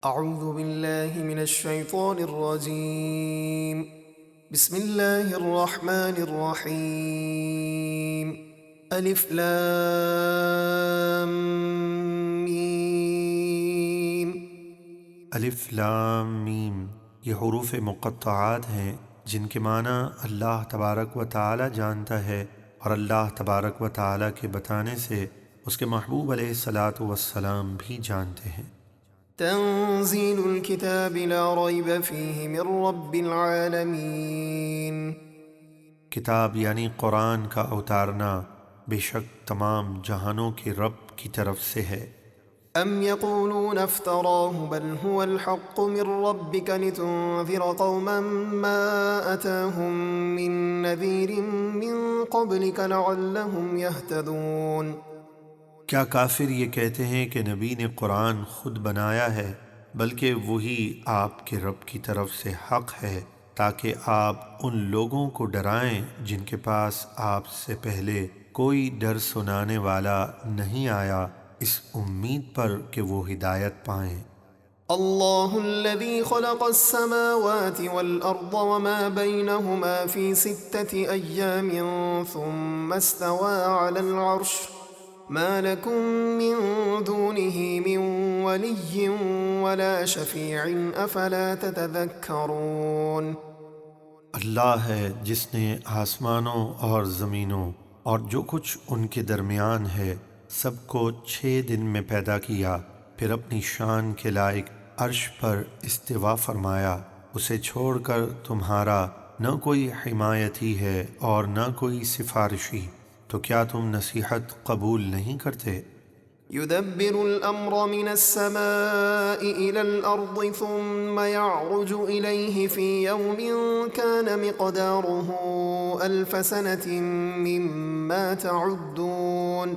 اعوذ باللہ من الشیطان الرجیم بسم اللہ الرحمن الرحیم الف لام میم۔ الف لام میم، یہ حروف مقطعات ہیں جن کے معنی اللہ تبارک و تعالی جانتا ہے، اور اللہ تبارک و تعالی کے بتانے سے اس کے محبوب علیہ الصلاۃ والسلام بھی جانتے ہیں۔ تنزیل الکتاب لا ریب فیہ من رب العالمین، کتاب یعنی قرآن کا اتارنا بے شک تمام جہانوں کے رب کی طرف سے ہے۔ ام یقولون افتراہ بل هو الحق من ربک لتنذر قوما ما اتاهم من نذیر من قبلک لعلهم يهتدون۔ کیا کافر یہ کہتے ہیں کہ نبی نے قرآن خود بنایا ہے؟ بلکہ وہی آپ کے رب کی طرف سے حق ہے تاکہ آپ ان لوگوں کو ڈرائیں جن کے پاس آپ سے پہلے کوئی ڈر سنانے والا نہیں آیا، اس امید پر کہ وہ ہدایت پائیں۔ اللہ الذي خلق السماوات والأرض وما بينهما في 6 أيام ثم استوى على العرش ما لكم من دونه من ولي ولا شفيع أفلا تتذكرون۔ اللہ ہے جس نے آسمانوں اور زمینوں اور جو کچھ ان کے درمیان ہے سب کو 6 دن میں پیدا کیا، پھر اپنی شان کے لائق عرش پر استوا فرمایا، اسے چھوڑ کر تمہارا نہ کوئی حمایتی ہے اور نہ کوئی سفارشی، تو کیا تم نصیحت قبول نہیں کرتے؟ يدبر الأمر من السماء إلى الأرض ثم يعرج إليه في يوم كان مقداره 1000 سنة مما تعدون۔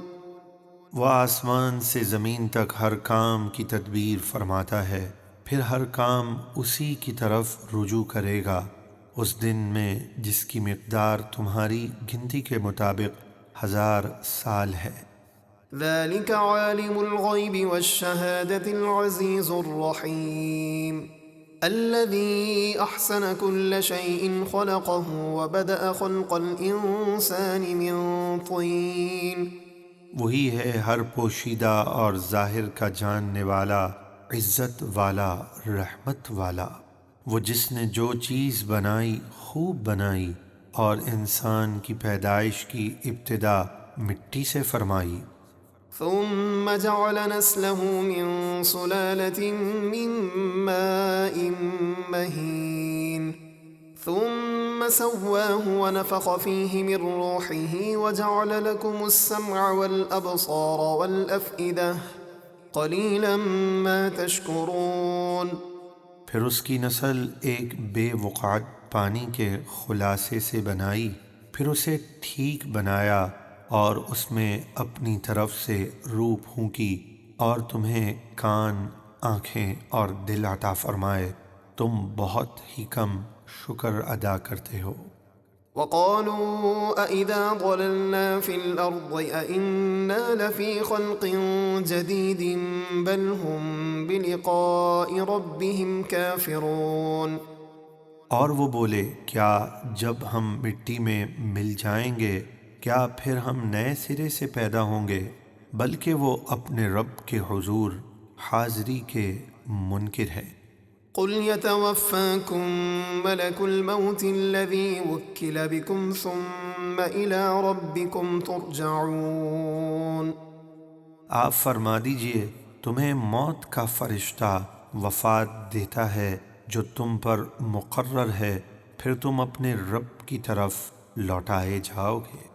وہ آسمان سے زمین تک ہر کام کی تدبیر فرماتا ہے، پھر ہر کام اسی کی طرف رجوع کرے گا اس دن میں جس کی مقدار تمہاری گنتی کے مطابق 1000 سال ہے۔ ذلك عالم الغيب والشهادة العزيز الرحيم الذي أحسن كل شيء خلقه وبدأ خلق الإنسان من طين۔ وہی ہے ہر پوشیدہ اور ظاہر کا جاننے والا، عزت والا، رحمت والا، وہ جس نے جو چیز بنائی خوب بنائی، اور انسان کی پیدائش کی ابتدا مٹی سے فرمائی۔ ثم جعل نسله من سلالة من ماء مهين ثم سواه ونفخ فيه من روحه وجعل لكم السمع والأبصار والأفئدة قليلا ما تشكرون۔ پھر اس کی نسل ایک بے وقعت پانی کے خلاصے سے بنائی، پھر اسے ٹھیک بنایا اور اس میں اپنی طرف سے روح پھونکی، اور تمہیں کان، آنکھیں اور دل عطا فرمائے، تم بہت ہی کم شکر ادا کرتے ہو۔ وقالوا أَإِذَا ضَلَلْنَا فِي الْأَرْضِ أَإِنَّا لَفِي خَلْقٍ جَدِيدٍ بَلْ هُمْ بِلِقَاءِ رَبِّهِمْ كَافِرُونَ۔ اور وہ بولے، کیا جب ہم مٹی میں مل جائیں گے کیا پھر ہم نئے سرے سے پیدا ہوں گے؟ بلکہ وہ اپنے رب کے حضور حاضری کے منکر ہے۔ قل يتوفاكم ملك الموت الذي وكل بكم ثم إلى ربكم ترجعون۔ آپ فرما دیجئے، تمہیں موت کا فرشتہ وفات دیتا ہے جو تم پر مقرر ہے، پھر تم اپنے رب کی طرف لوٹائے جاؤ گے۔